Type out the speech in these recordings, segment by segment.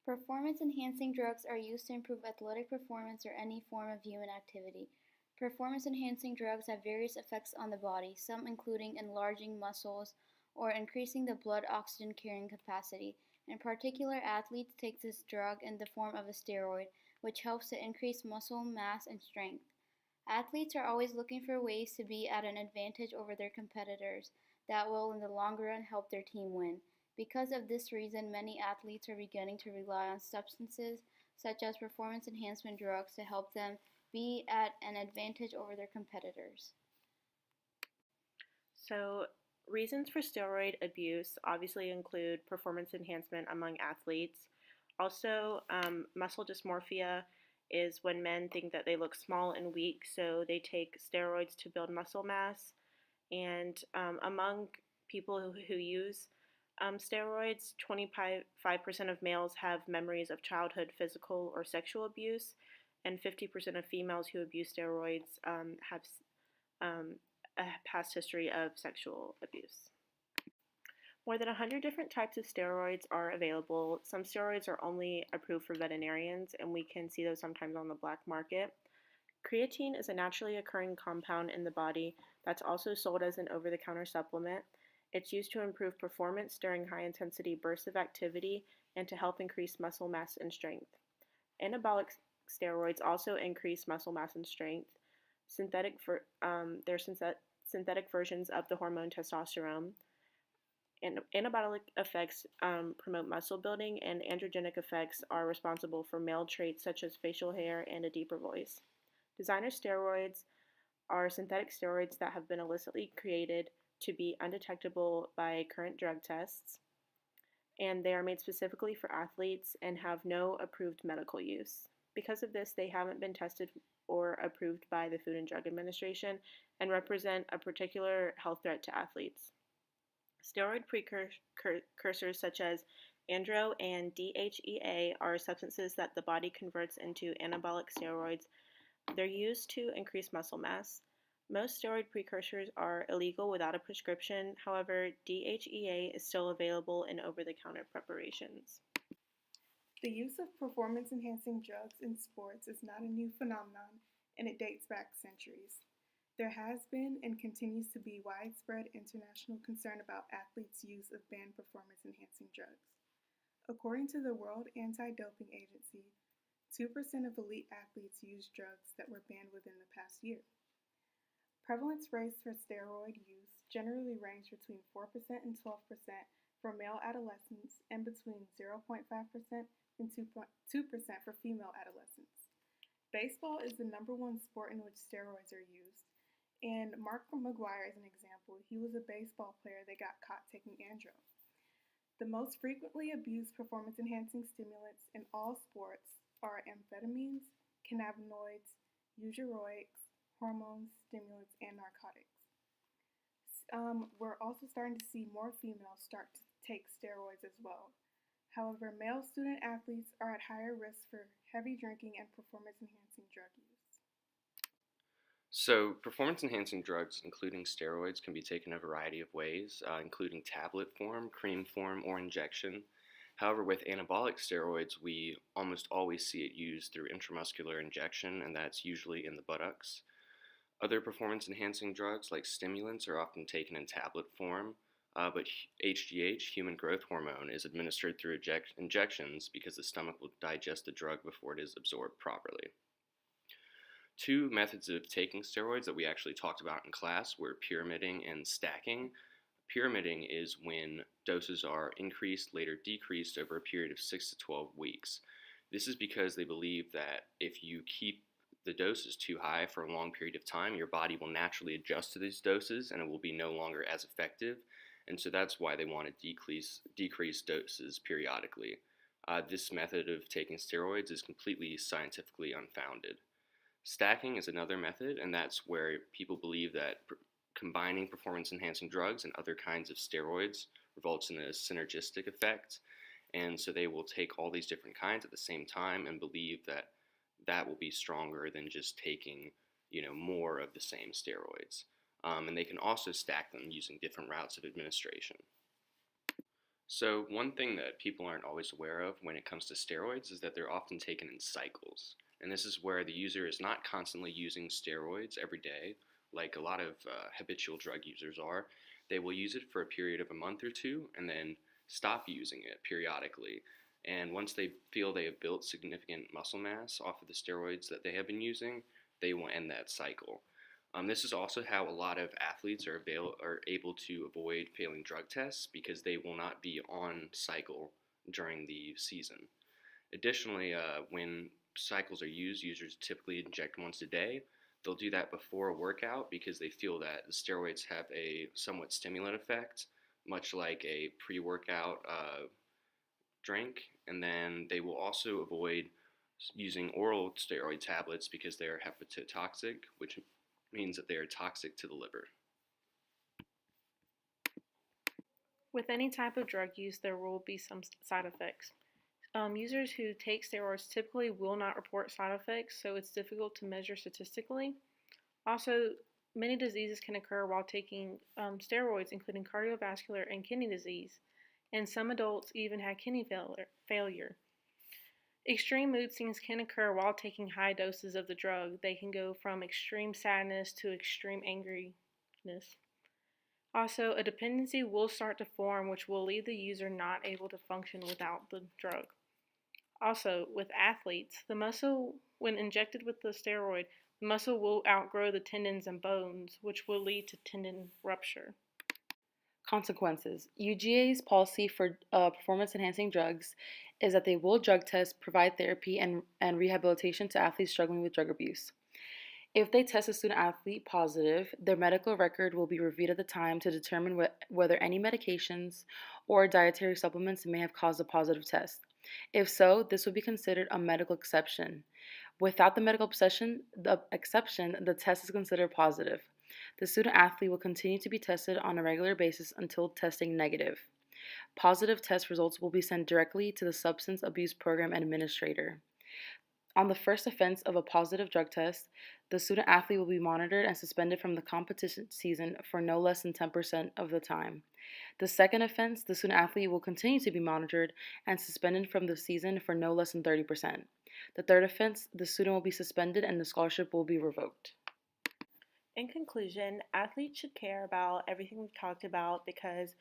Performance-enhancing drugs are used to improve athletic performance or any form of human activity. Performance-enhancing drugs have various effects on the body, some including enlarging muscles or increasing the blood oxygen carrying capacity. In particular, athletes take this drug in the form of a steroid, which helps to increase muscle mass and strength. Athletes are always looking for ways to be at an advantage over their competitors that will, in the long run, help their team win. Because of this reason, many athletes are beginning to rely on substances such as performance enhancement drugs to help them be at an advantage over their competitors. So, reasons for steroid abuse obviously include performance enhancement among athletes. Also, muscle dysmorphia is when men think that they look small and weak, so they take steroids to build muscle mass. And among people who use steroids, 25% of males have memories of childhood physical or sexual abuse, and 50% of females who abuse steroids have um, a past history of sexual abuse. More than 100 different types of steroids are available. Some steroids are only approved for veterinarians, and we can see those sometimes on the black market. Creatine is a naturally occurring compound in the body that's also sold as an over the counter supplement. It's used to improve performance during high intensity bursts of activity and to help increase muscle mass and strength. Anabolic steroids also increase muscle mass and strength. They're synthetic versions of the hormone testosterone. And anabolic effects promote muscle building, and androgenic effects are responsible for male traits such as facial hair and a deeper voice. Designer steroids are synthetic steroids that have been illicitly created to be undetectable by current drug tests, and they are made specifically for athletes and have no approved medical use. Because of this, they haven't been tested or approved by the Food and Drug Administration and represent a particular health threat to athletes. Steroid precursors such as andro and DHEA are substances that the body converts into anabolic steroids. They're used to increase muscle mass. Most steroid precursors are illegal without a prescription. However, DHEA is still available in over-the-counter preparations. The use of performance-enhancing drugs in sports is not a new phenomenon, and it dates back centuries. There has been and continues to be widespread international concern about athletes' use of banned performance-enhancing drugs. According to the World Anti-Doping Agency, 2% of elite athletes use drugs that were banned within the past year. Prevalence rates for steroid use generally range between 4% and 12% for male adolescents and between 0.5% and 2% for female adolescents. Baseball is the number one sport in which steroids are used, and Mark McGwire is an example. He was a baseball player that got caught taking andro. The most frequently abused performance-enhancing stimulants in all sports are amphetamines, cannabinoids, usurics, hormones, stimulants, and narcotics. We're also starting to see more females start to take steroids as well. However, male student athletes are at higher risk for heavy drinking and performance-enhancing drug use. So, performance enhancing drugs, including steroids, can be taken a variety of ways, including tablet form, cream form, or injection. However, with anabolic steroids, we almost always see it used through intramuscular injection, and that's usually in the buttocks. Other performance enhancing drugs, like stimulants, are often taken in tablet form, but HGH, human growth hormone, is administered through injections because the stomach will digest the drug before it is absorbed properly. Two methods of taking steroids that we actually talked about in class were pyramiding and stacking. Pyramiding is when doses are increased, later decreased over a period of 6 to 12 weeks. This is because they believe that if you keep the doses too high for a long period of time, your body will naturally adjust to these doses and it will be no longer as effective. And so that's why they want to decrease doses periodically. This method of taking steroids is completely scientifically unfounded. Stacking is another method, and that's where people believe that combining performance-enhancing drugs and other kinds of steroids results in a synergistic effect, and so they will take all these different kinds at the same time and believe that that will be stronger than just taking, more of the same steroids. And they can also stack them using different routes of administration. So, one thing that people aren't always aware of when it comes to steroids is that they're often taken in cycles. And this is where the user is not constantly using steroids every day, like a lot of habitual drug users are. They will use it for a period of a month or two and then stop using it periodically. And once they feel they have built significant muscle mass off of the steroids that they have been using, they will end that cycle. This is also how a lot of athletes are able to avoid failing drug tests because they will not be on cycle during the season. Additionally, when cycles are used, users typically inject once a day. They'll do that before a workout because they feel that the steroids have a somewhat stimulant effect, much like a pre workout drink. And then they will also avoid using oral steroid tablets because they're hepatotoxic, which means that they are toxic to the liver. With any type of drug use, there will be some side effects. Users who take steroids typically will not report side effects, so it's difficult to measure statistically. Also, many diseases can occur while taking steroids, including cardiovascular and kidney disease, and some adults even have kidney failure. Extreme mood swings can occur while taking high doses of the drug. They can go from extreme sadness to extreme angriness. Also, a dependency will start to form, which will leave the user not able to function without the drug. Also, with athletes, the muscle, when injected with the steroid, the muscle will outgrow the tendons and bones, which will lead to tendon rupture. Consequences. UGA's policy for performance enhancing drugs is that they will drug test, provide therapy, and rehabilitation to athletes struggling with drug abuse. If they test a student athlete positive, their medical record will be reviewed at the time to determine whether any medications or dietary supplements may have caused a positive test. If so, this would be considered a medical exception. Without the medical exception, the test is considered positive. The student athlete will continue to be tested on a regular basis until testing negative. Positive test results will be sent directly to the Substance Abuse Program Administrator. On the first offense of a positive drug test, the student athlete will be monitored and suspended from the competition season for no less than 10% of the time. The second offense, the student athlete will continue to be monitored and suspended from the season for no less than 30%. The third offense, the student will be suspended and the scholarship will be revoked. In conclusion, athletes should care about everything we've talked about because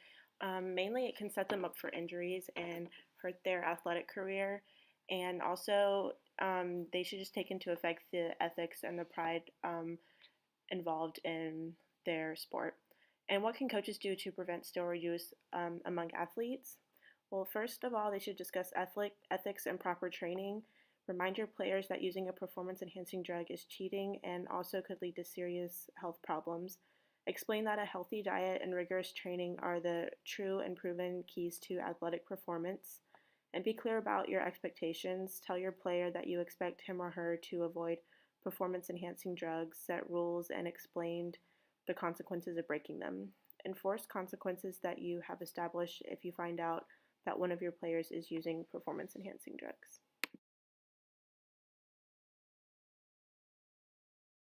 mainly it can set them up for injuries and hurt their athletic career. And also, they should just take into effect the ethics and the pride involved in their sport. And what can coaches do to prevent steroid use among athletes? Well, first of all, they should discuss ethics and proper training. Remind your players that using a performance-enhancing drug is cheating and also could lead to serious health problems. Explain that a healthy diet and rigorous training are the true and proven keys to athletic performance. And be clear about your expectations. Tell your player that you expect him or her to avoid performance-enhancing drugs, set rules, and explain the consequences of breaking them. Enforce consequences that you have established if you find out that one of your players is using performance-enhancing drugs.